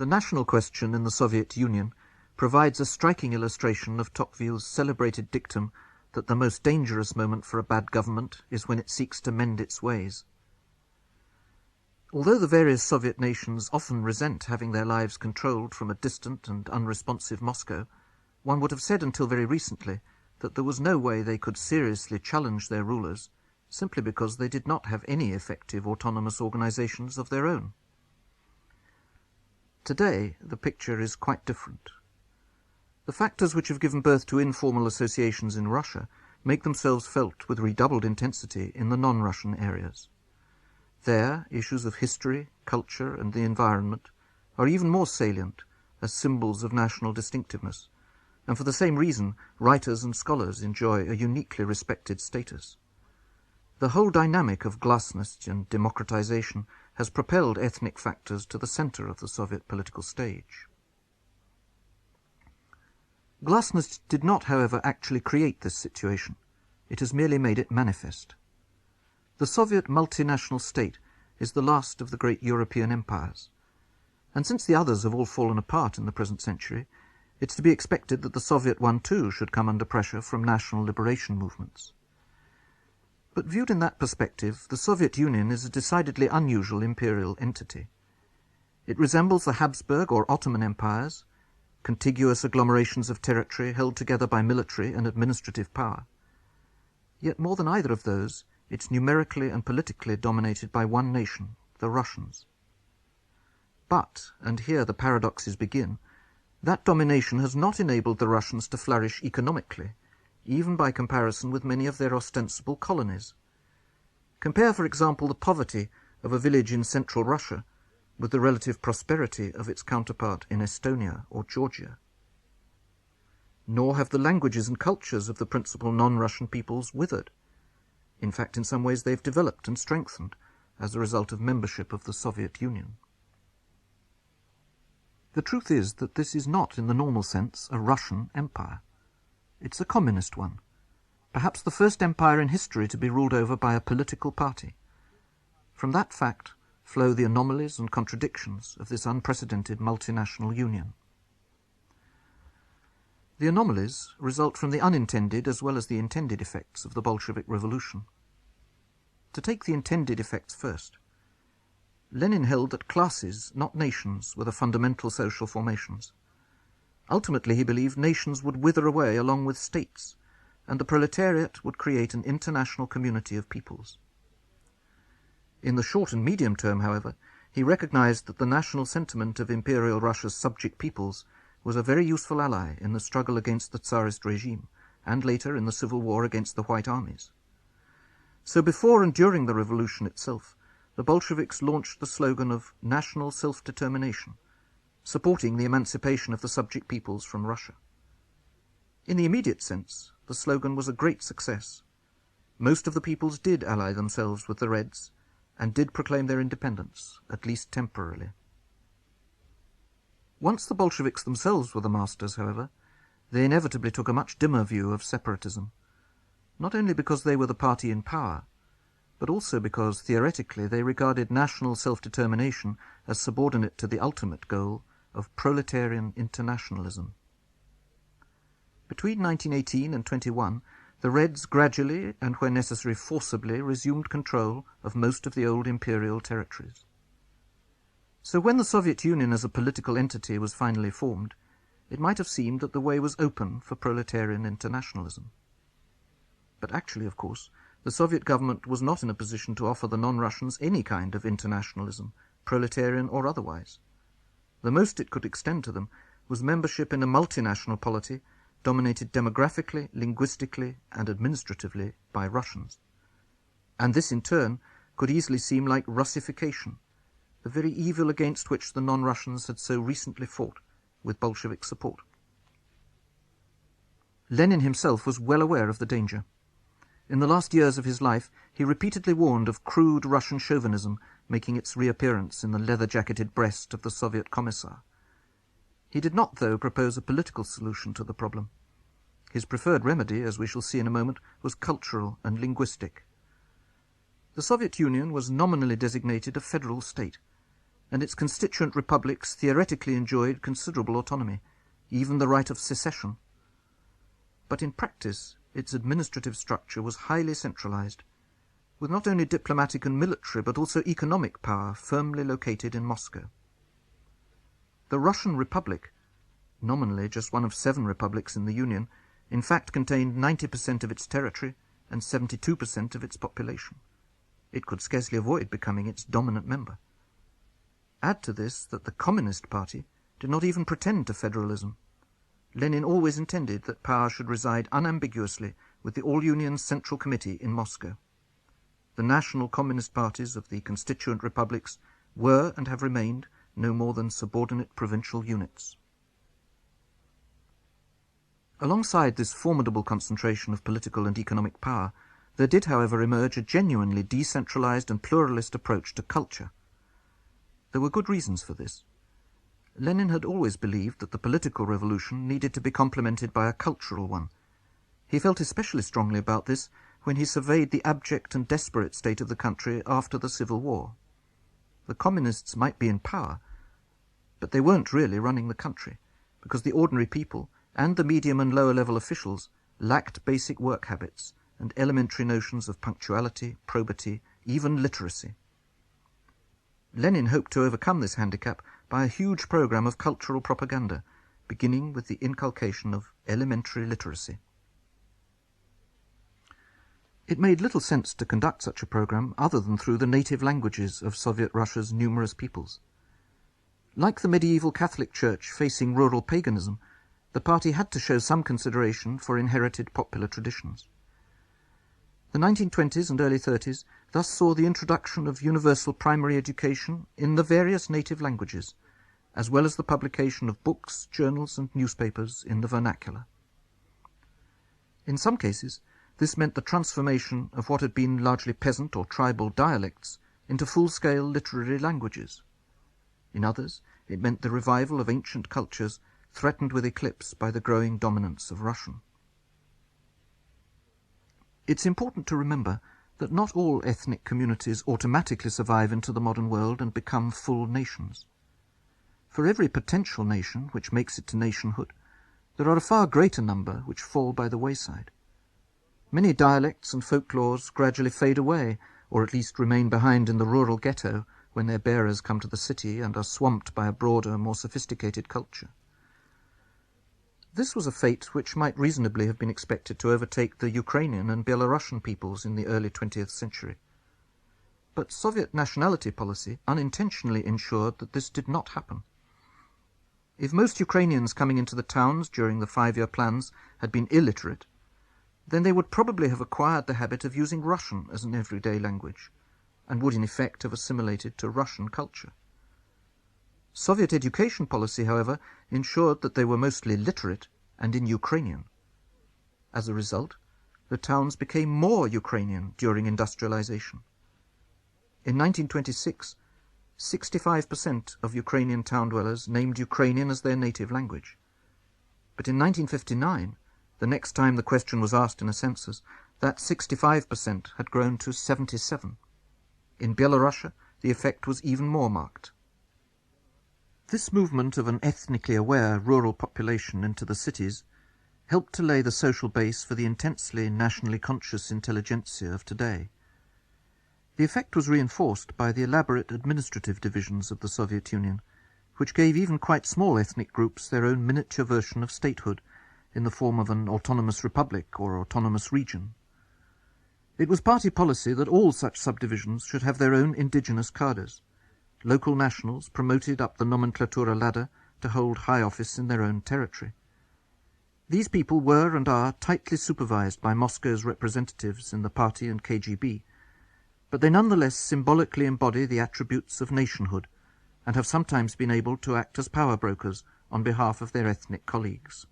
The national question in the Soviet Union provides a striking illustration of Tocqueville's celebrated dictum that the most dangerous moment for a bad government is when it seeks to mend its ways. Although the various Soviet nations often resent having their lives controlled from a distant and unresponsive Moscow, one would have said until very recently that there was no way they could seriously challenge their rulers simply because they did not have any effective autonomous organizations of their own. Today, the picture is quite different. The factors which have given birth to informal associations in Russia make themselves felt with redoubled intensity in the non-Russian areas. There, issues of history, culture, and the environment are even more salient as symbols of national distinctiveness, and for the same reason, writers and scholars enjoy a uniquely respected status. The whole dynamic of glasnost and democratization has propelled ethnic factors to the center of the Soviet political stage. Glasnost did not, however, actually create this situation. It has merely made it manifest. The Soviet multinational state is the last of the great European empires, and since the others have all fallen apart in the present century, it's to be expected that the Soviet one too should come under pressure from national liberation movements. But viewed in that perspective, the Soviet Union is a decidedly unusual imperial entity. It resembles the Habsburg or Ottoman empires, contiguous agglomerations of territory held together by military and administrative power. Yet more than either of those, it's numerically and politically dominated by one nation, the Russians. But, and here the paradoxes begin, that domination has not enabled the Russians to flourish economically, even by comparison with many of their ostensible colonies. Compare, for example, the poverty of a village in central Russia with the relative prosperity of its counterpart in Estonia or Georgia. Nor have the languages and cultures of the principal non-Russian peoples withered. In fact, in some ways they've developed and strengthened as a result of membership of the Soviet Union. The truth is that this is not, in the normal sense, a Russian empire. It's a communist one, perhaps the first empire in history to be ruled over by a political party. From that fact flow the anomalies and contradictions of this unprecedented multinational union. The anomalies result from the unintended as well as the intended effects of the Bolshevik Revolution. To take the intended effects first, Lenin held that classes, not nations, were the fundamental social formations. Ultimately, he believed nations would wither away along with states, and the proletariat would create an international community of peoples. In the short and medium term, however, he recognized that the national sentiment of Imperial Russia's subject peoples was a very useful ally in the struggle against the Tsarist regime, and later in the civil war against the White Armies. So before and during the revolution itself, the Bolsheviks launched the slogan of national self-determination, supporting the emancipation of the subject peoples from Russia. In the immediate sense, the slogan was a great success. Most of the peoples did ally themselves with the Reds, and did proclaim their independence, at least temporarily. Once the Bolsheviks themselves were the masters, however, they inevitably took a much dimmer view of separatism, not only because they were the party in power, but also because, theoretically, they regarded national self-determination as subordinate to the ultimate goal of proletarian internationalism. Between 1918 and 21, the Reds gradually, and where necessary forcibly, resumed control of most of the old imperial territories. So when the Soviet Union as a political entity was finally formed, it might have seemed that the way was open for proletarian internationalism. But actually, of course, the Soviet government was not in a position to offer the non-Russians any kind of internationalism, proletarian or otherwise. The most it could extend to them was membership in a multinational polity dominated demographically, linguistically, and administratively by Russians. And this, in turn, could easily seem like Russification, the very evil against which the non-Russians had so recently fought with Bolshevik support. Lenin himself was well aware of the danger. In the last years of his life, he repeatedly warned of crude Russian chauvinism making its reappearance in the leather-jacketed breast of the Soviet Commissar. He did not, though, propose a political solution to the problem. His preferred remedy, as we shall see in a moment, was cultural and linguistic. The Soviet Union was nominally designated a federal state, and its constituent republics theoretically enjoyed considerable autonomy, even the right of secession. But in practice, its administrative structure was highly centralized, with not only diplomatic and military but also economic power firmly located in Moscow. The Russian Republic, nominally just one of 7 republics in the Union, in fact contained 90% of its territory and 72% of its population. It could scarcely avoid becoming its dominant member. Add to this that the Communist Party did not even pretend to federalism. Lenin always intended that power should reside unambiguously with the All-Union Central Committee in Moscow. The national communist parties of the constituent republics were and have remained no more than subordinate provincial units. Alongside this formidable concentration of political and economic power, there did, however, emerge a genuinely decentralized and pluralist approach to culture. There were good reasons for this. Lenin had always believed that the political revolution needed to be complemented by a cultural one. He felt especially strongly about this when he surveyed the abject and desperate state of the country after the Civil War. The communists might be in power, but they weren't really running the country, because the ordinary people and the medium and lower level officials lacked basic work habits and elementary notions of punctuality, probity, even literacy. Lenin hoped to overcome this handicap by a huge program of cultural propaganda, beginning with the inculcation of elementary literacy. It made little sense to conduct such a program other than through the native languages of Soviet Russia's numerous peoples. Like the medieval Catholic Church facing rural paganism, the party had to show some consideration for inherited popular traditions. The 1920s and early 30s thus saw the introduction of universal primary education in the various native languages, as well as the publication of books, journals, and newspapers in the vernacular. In some cases, this meant the transformation of what had been largely peasant or tribal dialects into full-scale literary languages. In others, it meant the revival of ancient cultures threatened with eclipse by the growing dominance of Russian. It's important to remember that not all ethnic communities automatically survive into the modern world and become full nations. For every potential nation which makes it to nationhood, there are a far greater number which fall by the wayside. Many dialects and folklores gradually fade away, or at least remain behind in the rural ghetto when their bearers come to the city and are swamped by a broader, more sophisticated culture. This was a fate which might reasonably have been expected to overtake the Ukrainian and Belarusian peoples in the early 20th century. But Soviet nationality policy unintentionally ensured that this did not happen. If most Ukrainians coming into the towns during the 5-year plans had been illiterate, then they would probably have acquired the habit of using Russian as an everyday language, and would in effect have assimilated to Russian culture. Soviet education policy, however, ensured that they were mostly literate and in Ukrainian. As a result, the towns became more Ukrainian during industrialization. In 1926, 65% of Ukrainian town dwellers named Ukrainian as their native language. But in 1959, the next time the question was asked in a census, that 65% had grown to 77%. In Belarus, the effect was even more marked. This movement of an ethnically aware rural population into the cities helped to lay the social base for the intensely nationally conscious intelligentsia of today. The effect was reinforced by the elaborate administrative divisions of the Soviet Union, which gave even quite small ethnic groups their own miniature version of statehood in the form of an autonomous republic or autonomous region. It was party policy that all such subdivisions should have their own indigenous cadres, local nationals promoted up the nomenclatura ladder to hold high office in their own territory. These people were and are tightly supervised by Moscow's representatives in the party and KGB, but they nonetheless symbolically embody the attributes of nationhood and have sometimes been able to act as power brokers on behalf of their ethnic colleagues.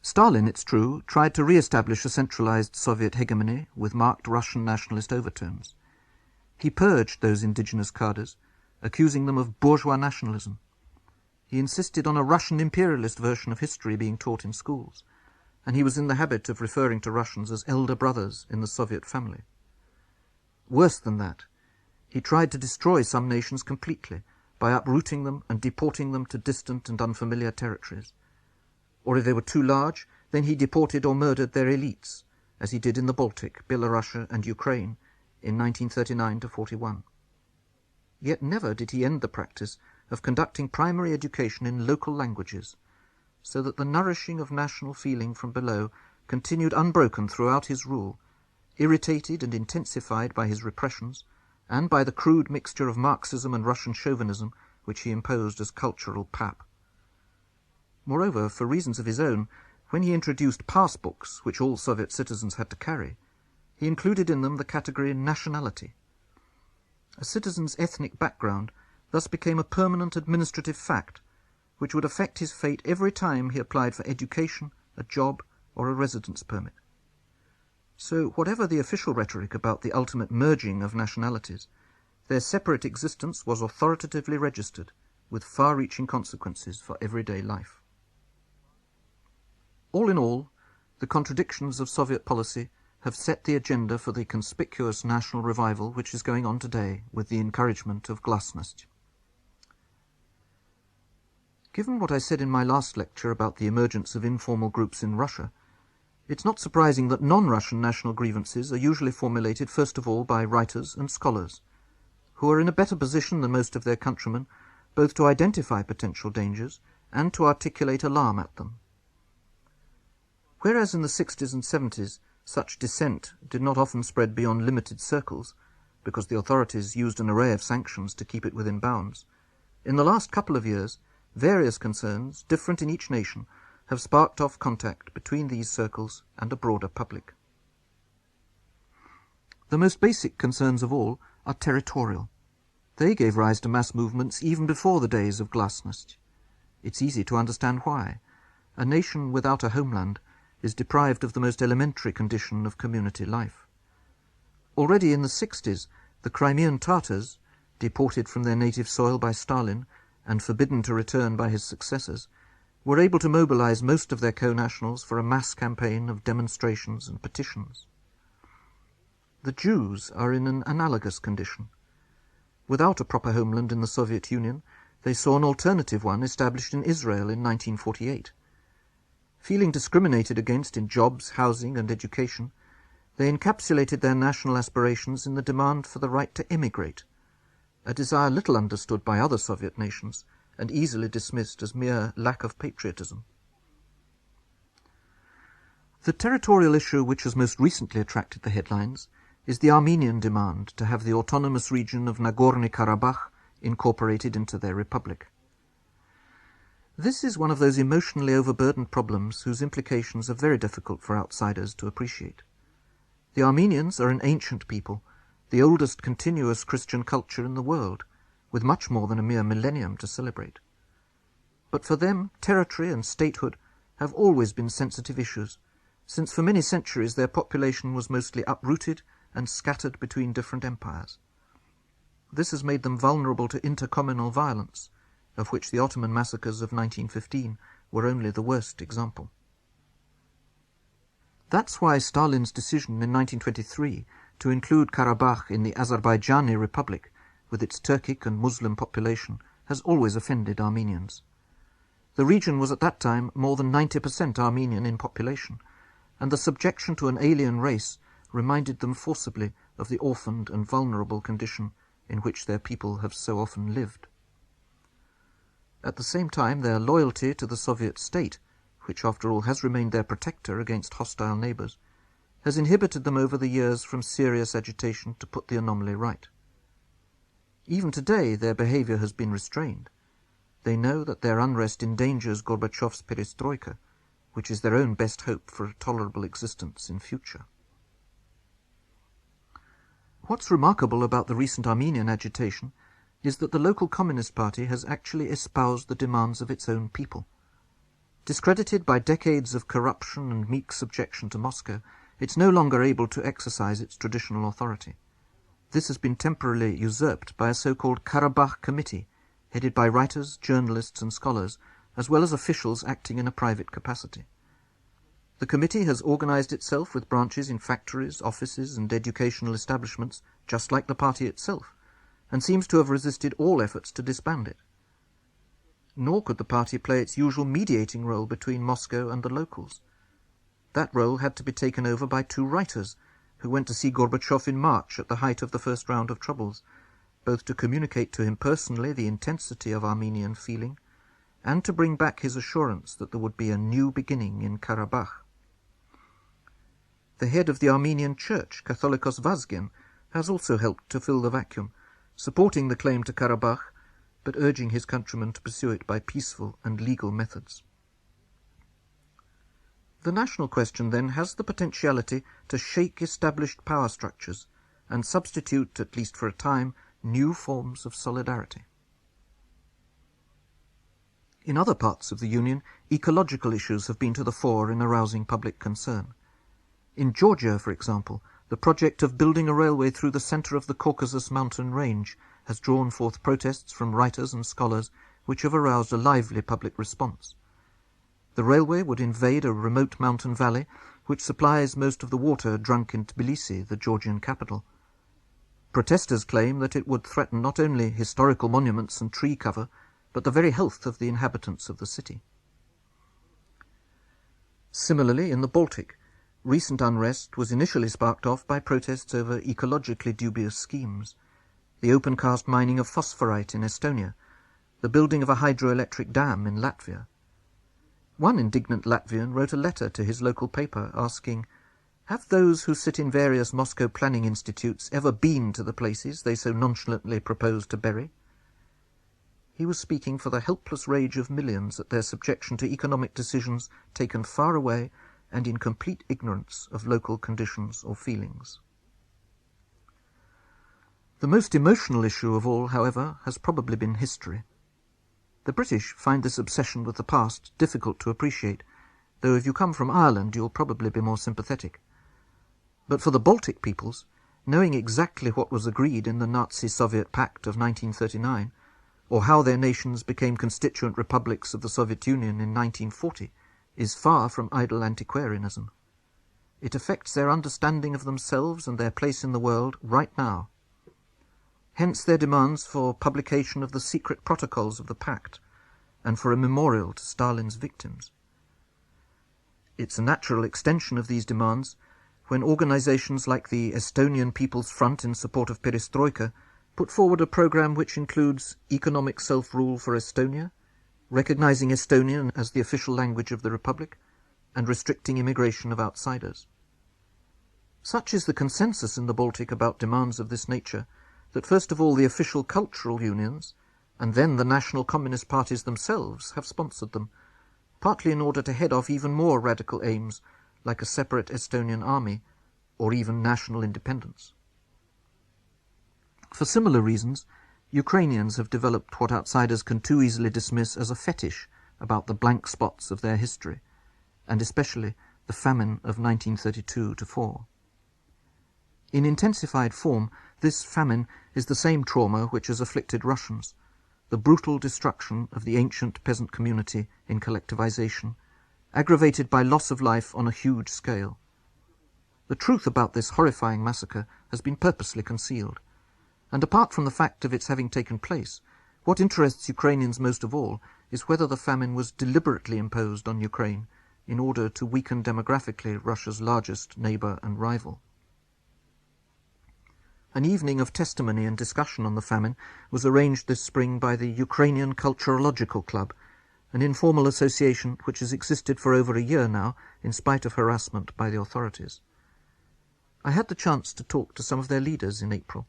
Stalin, it's true, tried to re-establish a centralized Soviet hegemony with marked Russian nationalist overtones. He purged those indigenous cadres, accusing them of bourgeois nationalism. He insisted on a Russian imperialist version of history being taught in schools, and he was in the habit of referring to Russians as elder brothers in the Soviet family. Worse than that, He tried to destroy some nations completely by uprooting them and deporting them to distant and unfamiliar territories. Or if they were too large, then he deported or murdered their elites, as he did in the Baltic, Belarusia and Ukraine in 1939–41. Yet never did he end the practice of conducting primary education in local languages, so that the nourishing of national feeling from below continued unbroken throughout his rule, irritated and intensified by his repressions, and by the crude mixture of Marxism and Russian chauvinism which he imposed as cultural pap. Moreover, for reasons of his own, when he introduced passbooks, which all Soviet citizens had to carry, he included in them the category nationality. A citizen's ethnic background thus became a permanent administrative fact, which would affect his fate every time he applied for education, a job, or a residence permit. So, whatever the official rhetoric about the ultimate merging of nationalities, their separate existence was authoritatively registered, with far-reaching consequences for everyday life. All in all, the contradictions of Soviet policy have set the agenda for the conspicuous national revival which is going on today with the encouragement of glasnost. Given what I said in my last lecture about the emergence of informal groups in Russia, it's not surprising that non-Russian national grievances are usually formulated first of all by writers and scholars, who are in a better position than most of their countrymen both to identify potential dangers and to articulate alarm at them. Whereas in the 60s and 70s such dissent did not often spread beyond limited circles, because the authorities used an array of sanctions to keep it within bounds, in the last couple of years various concerns, different in each nation, have sparked off contact between these circles and a broader public. The most basic concerns of all are territorial. They gave rise to mass movements even before the days of glasnost. It's easy to understand why. A nation without a homeland is deprived of the most elementary condition of community life. Already in the 60s, the Crimean Tatars, deported from their native soil by Stalin and forbidden to return by his successors, were able to mobilize most of their co-nationals for a mass campaign of demonstrations and petitions. The Jews are in an analogous condition. Without a proper homeland in the Soviet Union, they saw an alternative one established in Israel in 1948. Feeling discriminated against in jobs, housing, and education, they encapsulated their national aspirations in the demand for the right to emigrate, a desire little understood by other Soviet nations and easily dismissed as mere lack of patriotism. The territorial issue which has most recently attracted the headlines is the Armenian demand to have the autonomous region of Nagorno-Karabakh incorporated into their republic. This is one of those emotionally overburdened problems whose implications are very difficult for outsiders to appreciate. The Armenians are an ancient people, the oldest continuous Christian culture in the world, with much more than a mere millennium to celebrate. But for them, territory and statehood have always been sensitive issues, since for many centuries their population was mostly uprooted and scattered between different empires. This has made them vulnerable to intercommunal violence, of which the Ottoman massacres of 1915 were only the worst example. That's why Stalin's decision in 1923 to include Karabakh in the Azerbaijani Republic, with its Turkic and Muslim population, has always offended Armenians. The region was at that time more than 90% Armenian in population, and the subjection to an alien race reminded them forcibly of the orphaned and vulnerable condition in which their people have so often lived. At the same time, their loyalty to the Soviet state, which after all has remained their protector against hostile neighbours, has inhibited them over the years from serious agitation to put the anomaly right. Even today their behaviour has been restrained. They know that their unrest endangers Gorbachev's perestroika, which is their own best hope for a tolerable existence in future. What's remarkable about the recent Armenian agitation is that the local Communist Party has actually espoused the demands of its own people. Discredited by decades of corruption and meek subjection to Moscow, it's no longer able to exercise its traditional authority. This has been temporarily usurped by a so-called Karabakh Committee, headed by writers, journalists and scholars, as well as officials acting in a private capacity. The committee has organized itself with branches in factories, offices and educational establishments, just like the party itself, and seems to have resisted all efforts to disband it. Nor could the party play its usual mediating role between Moscow and the locals. That role had to be taken over by two writers who went to see Gorbachev in March at the height of the first round of troubles, both to communicate to him personally the intensity of Armenian feeling and to bring back his assurance that there would be a new beginning in Karabakh. The head of the Armenian Church, Catholicos Vazgen, has also helped to fill the vacuum, supporting the claim to Karabakh, but urging his countrymen to pursue it by peaceful and legal methods. The national question, then, has the potentiality to shake established power structures and substitute, at least for a time, new forms of solidarity. In other parts of the Union, ecological issues have been to the fore in arousing public concern. In Georgia, for example, the project of building a railway through the centre of the Caucasus mountain range has drawn forth protests from writers and scholars which have aroused a lively public response. The railway would invade a remote mountain valley which supplies most of the water drunk in Tbilisi, the Georgian capital. Protesters claim that it would threaten not only historical monuments and tree cover, but the very health of the inhabitants of the city. Similarly, in the Baltic, recent unrest was initially sparked off by protests over ecologically dubious schemes: the open-cast mining of phosphorite in Estonia, the building of a hydroelectric dam in Latvia. One indignant Latvian wrote a letter to his local paper asking, "Have those who sit in various Moscow planning institutes ever been to the places they so nonchalantly propose to bury?" He was speaking for the helpless rage of millions at their subjection to economic decisions taken far away and in complete ignorance of local conditions or feelings. The most emotional issue of all, however, has probably been history. The British find this obsession with the past difficult to appreciate, though if you come from Ireland you'll probably be more sympathetic. But for the Baltic peoples, knowing exactly what was agreed in the Nazi-Soviet Pact of 1939, or how their nations became constituent republics of the Soviet Union in 1940, is far from idle antiquarianism. It affects their understanding of themselves and their place in the world right now. Hence their demands for publication of the secret protocols of the pact and for a memorial to Stalin's victims. It's a natural extension of these demands when organizations like the Estonian People's Front in support of perestroika put forward a program which includes economic self-rule for Estonia, recognizing Estonian as the official language of the Republic, and restricting immigration of outsiders. Such is the consensus in the Baltic about demands of this nature that first of all the official cultural unions, and then the national communist parties themselves, have sponsored them, partly in order to head off even more radical aims like a separate Estonian army or even national independence. For similar reasons, Ukrainians have developed what outsiders can too easily dismiss as a fetish about the blank spots of their history, and especially the famine of 1932-4. In intensified form, this famine is the same trauma which has afflicted Russians, the brutal destruction of the ancient peasant community in collectivization, aggravated by loss of life on a huge scale. The truth about this horrifying massacre has been purposely concealed, and apart from the fact of its having taken place, what interests Ukrainians most of all is whether the famine was deliberately imposed on Ukraine in order to weaken demographically Russia's largest neighbor and rival. An evening of testimony and discussion on the famine was arranged this spring by the Ukrainian Culturological Club, an informal association which has existed for over a year now in spite of harassment by the authorities. I had the chance to talk to some of their leaders in April,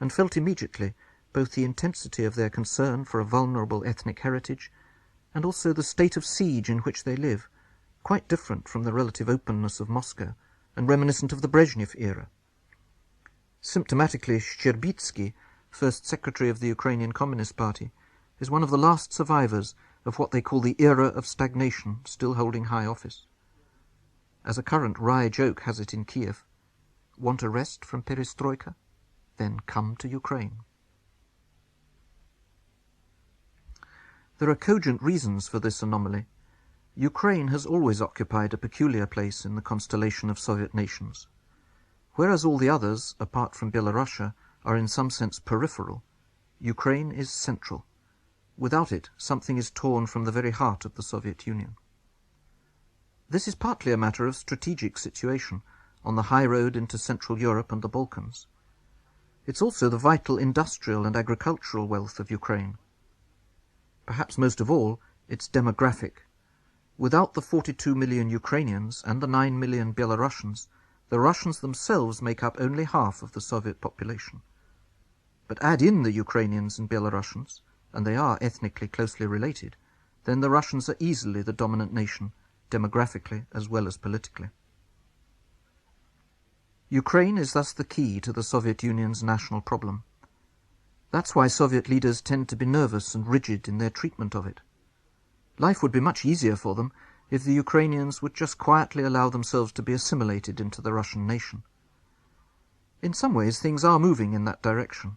and felt immediately both the intensity of their concern for a vulnerable ethnic heritage and also the state of siege in which they live, quite different from the relative openness of Moscow and reminiscent of the Brezhnev era. Symptomatically, Shcherbitsky, first secretary of the Ukrainian Communist Party, is one of the last survivors of what they call the era of stagnation still holding high office. As a current wry joke has it in Kiev, want a rest from perestroika? Then come to Ukraine. There are cogent reasons for this anomaly. Ukraine has always occupied a peculiar place in the constellation of Soviet nations. Whereas all the others, apart from Belorussia, are in some sense peripheral, Ukraine is central. Without it, something is torn from the very heart of the Soviet Union. This is partly a matter of strategic situation on the high road into Central Europe and the Balkans. It's also the vital industrial and agricultural wealth of Ukraine. Perhaps most of all, it's demographic. Without the 42 million Ukrainians and the 9 million Belarusians, the Russians themselves make up only half of the Soviet population. But add in the Ukrainians and Belarusians, and they are ethnically closely related, then the Russians are easily the dominant nation, demographically as well as politically. Ukraine is thus the key to the Soviet Union's national problem. That's why Soviet leaders tend to be nervous and rigid in their treatment of it. Life would be much easier for them if the Ukrainians would just quietly allow themselves to be assimilated into the Russian nation. In some ways, things are moving in that direction.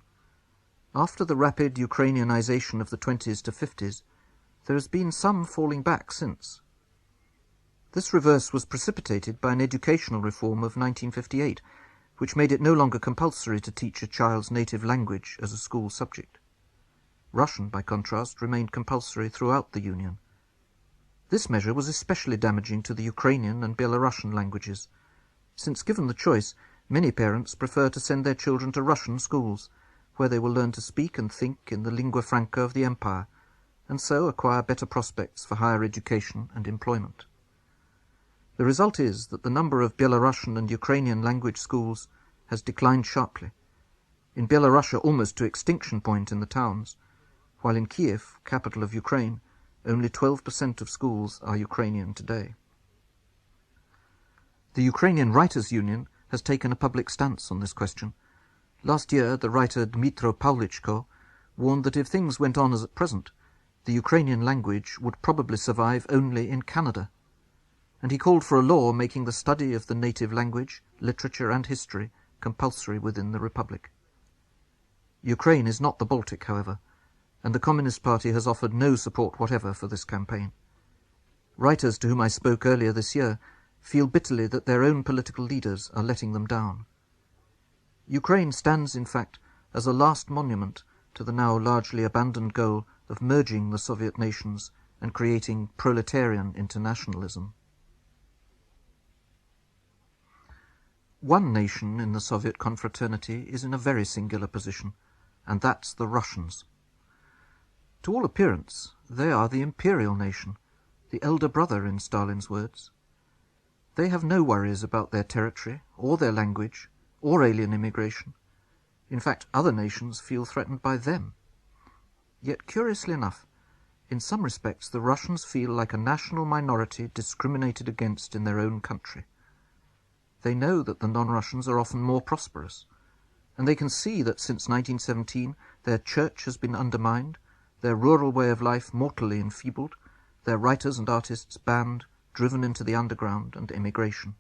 After the rapid Ukrainianization of the 20s to 50s, there has been some falling back since. This reverse was precipitated by an educational reform of 1958, which made it no longer compulsory to teach a child's native language as a school subject. Russian, by contrast, remained compulsory throughout the Union. This measure was especially damaging to the Ukrainian and Belarusian languages, since given the choice, many parents prefer to send their children to Russian schools, where they will learn to speak and think in the lingua franca of the empire, and so acquire better prospects for higher education and employment. The result is that the number of Belarusian and Ukrainian language schools has declined sharply, in Belorussia almost to extinction point in the towns, while in Kiev, capital of Ukraine, only 12% of schools are Ukrainian today. The Ukrainian Writers' Union has taken a public stance on this question. Last year, the writer Dmytro Pavlichko warned that if things went on as at present, the Ukrainian language would probably survive only in Canada, and he called for a law making the study of the native language, literature and history compulsory within the Republic. Ukraine is not the Baltic, however, and the Communist Party has offered no support whatever for this campaign. Writers to whom I spoke earlier this year feel bitterly that their own political leaders are letting them down. Ukraine stands, in fact, as a last monument to the now largely abandoned goal of merging the Soviet nations and creating proletarian internationalism. One nation in the Soviet confraternity is in a very singular position, and that's the Russians. To all appearance, they are the imperial nation, the elder brother in Stalin's words. They have no worries about their territory, or their language, or alien immigration. In fact, other nations feel threatened by them. Yet, curiously enough, in some respects the Russians feel like a national minority discriminated against in their own country. They know that the non-Russians are often more prosperous, and they can see that since 1917 their church has been undermined, their rural way of life mortally enfeebled, their writers and artists banned, driven into the underground and emigration.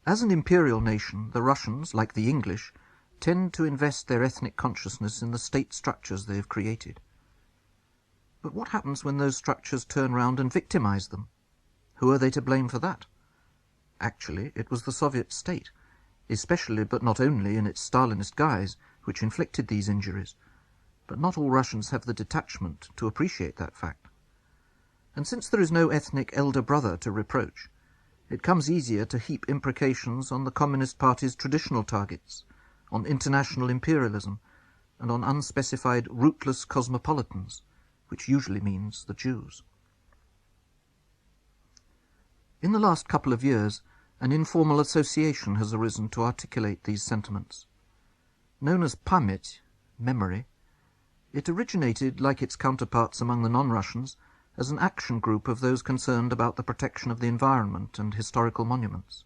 As an imperial nation, the Russians, like the English, tend to invest their ethnic consciousness in the state structures they have created. But what happens when those structures turn round and victimize them? Who are they to blame for that? Actually, it was the Soviet state, especially but not only in its Stalinist guise, which inflicted these injuries. But not all Russians have the detachment to appreciate that fact. And since there is no ethnic elder brother to reproach, it comes easier to heap imprecations on the Communist Party's traditional targets, on international imperialism, and on unspecified rootless cosmopolitans, which usually means the Jews. In the last couple of years, an informal association has arisen to articulate these sentiments. Known as Pamять, memory, it originated, like its counterparts among the non-Russians, as an action group of those concerned about the protection of the environment and historical monuments.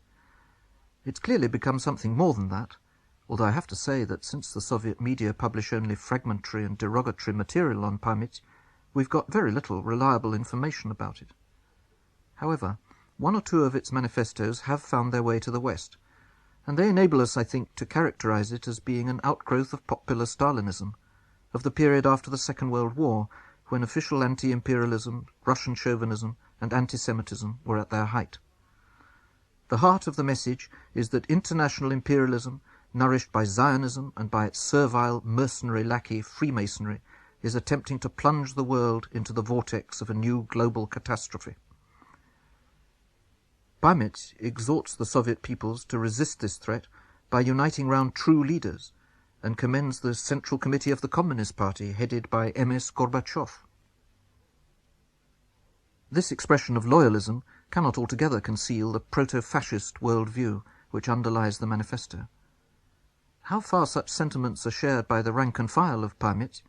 It's clearly become something more than that, although I have to say that since the Soviet media publish only fragmentary and derogatory material on Pamять, we've got very little reliable information about it. However, one or two of its manifestos have found their way to the West, and they enable us, I think, to characterize it as being an outgrowth of popular Stalinism, of the period after the Second World War, when official anti-imperialism, Russian chauvinism, and anti-Semitism were at their height. The heart of the message is that international imperialism, nourished by Zionism and by its servile, mercenary lackey Freemasonry, is attempting to plunge the world into the vortex of a new global catastrophe. Pamit exhorts the Soviet peoples to resist this threat by uniting round true leaders, and commends the Central Committee of the Communist Party headed by M.S. Gorbachev. This expression of loyalism cannot altogether conceal the proto-fascist worldview which underlies the manifesto. How far such sentiments are shared by the rank and file of Pamit,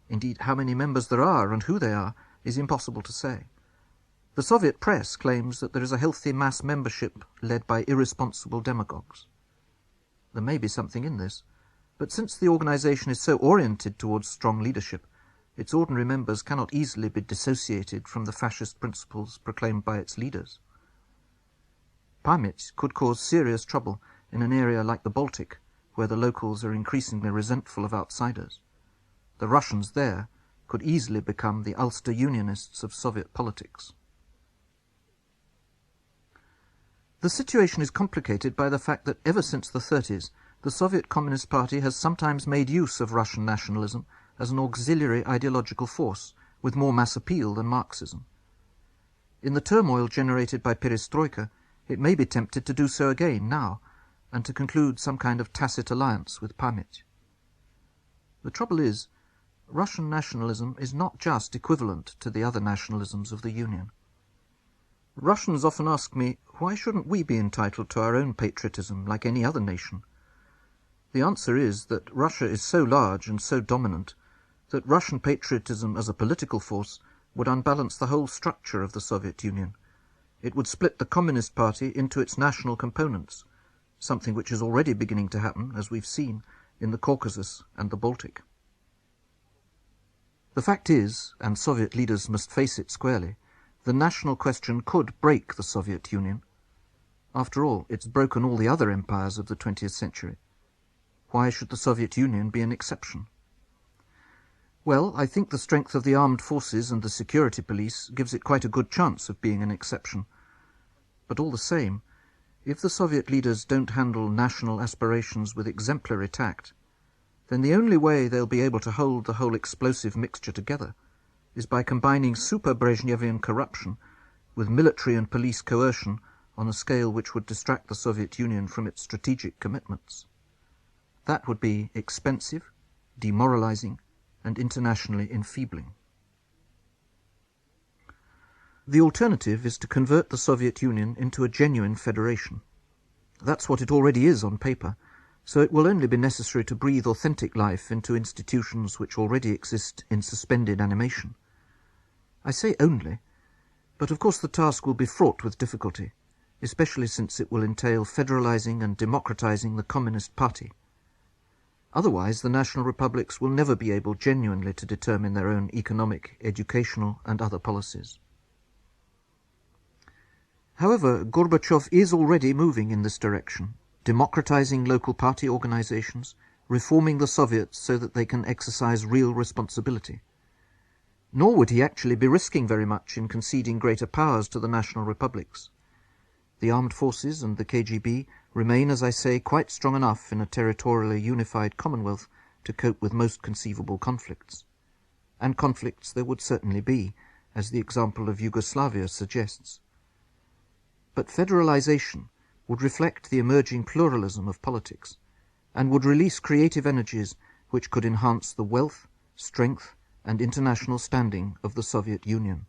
indeed how many members there are and who they are, is impossible to say. The Soviet press claims that there is a healthy mass membership led by irresponsible demagogues. There may be something in this, but since the organization is so oriented towards strong leadership, its ordinary members cannot easily be dissociated from the fascist principles proclaimed by its leaders. Pamit could cause serious trouble in an area like the Baltic, where the locals are increasingly resentful of outsiders. The Russians there could easily become the Ulster Unionists of Soviet politics. The situation is complicated by the fact that ever since the 30s, the Soviet Communist Party has sometimes made use of Russian nationalism as an auxiliary ideological force with more mass appeal than Marxism. In the turmoil generated by perestroika, it may be tempted to do so again now, and to conclude some kind of tacit alliance with Pamit. The trouble is, Russian nationalism is not just equivalent to the other nationalisms of the Union. Russians often ask me, why shouldn't we be entitled to our own patriotism like any other nation? The answer is that Russia is so large and so dominant that Russian patriotism as a political force would unbalance the whole structure of the Soviet Union. It would split the Communist Party into its national components, something which is already beginning to happen, as we've seen, in the Caucasus and the Baltic. The fact is, and Soviet leaders must face it squarely, the national question could break the Soviet Union. After all, it's broken all the other empires of the 20th century. Why should the Soviet Union be an exception? Well, I think the strength of the armed forces and the security police gives it quite a good chance of being an exception. But all the same, if the Soviet leaders don't handle national aspirations with exemplary tact, then the only way they'll be able to hold the whole explosive mixture together is by combining super-Brezhnevian corruption with military and police coercion on a scale which would distract the Soviet Union from its strategic commitments. That would be expensive, demoralizing, and internationally enfeebling. The alternative is to convert the Soviet Union into a genuine federation. That's what it already is on paper, so it will only be necessary to breathe authentic life into institutions which already exist in suspended animation. I say only, but of course the task will be fraught with difficulty, especially since it will entail federalizing and democratizing the Communist Party. Otherwise, the national republics will never be able genuinely to determine their own economic, educational, and other policies. However, Gorbachev is already moving in this direction, democratizing local party organizations, reforming the Soviets so that they can exercise real responsibility. Nor would he actually be risking very much in conceding greater powers to the national republics. The armed forces and the KGB remain, as I say, quite strong enough in a territorially unified Commonwealth to cope with most conceivable conflicts. And conflicts there would certainly be, as the example of Yugoslavia suggests. But federalization would reflect the emerging pluralism of politics, and would release creative energies which could enhance the wealth, strength, and international standing of the Soviet Union.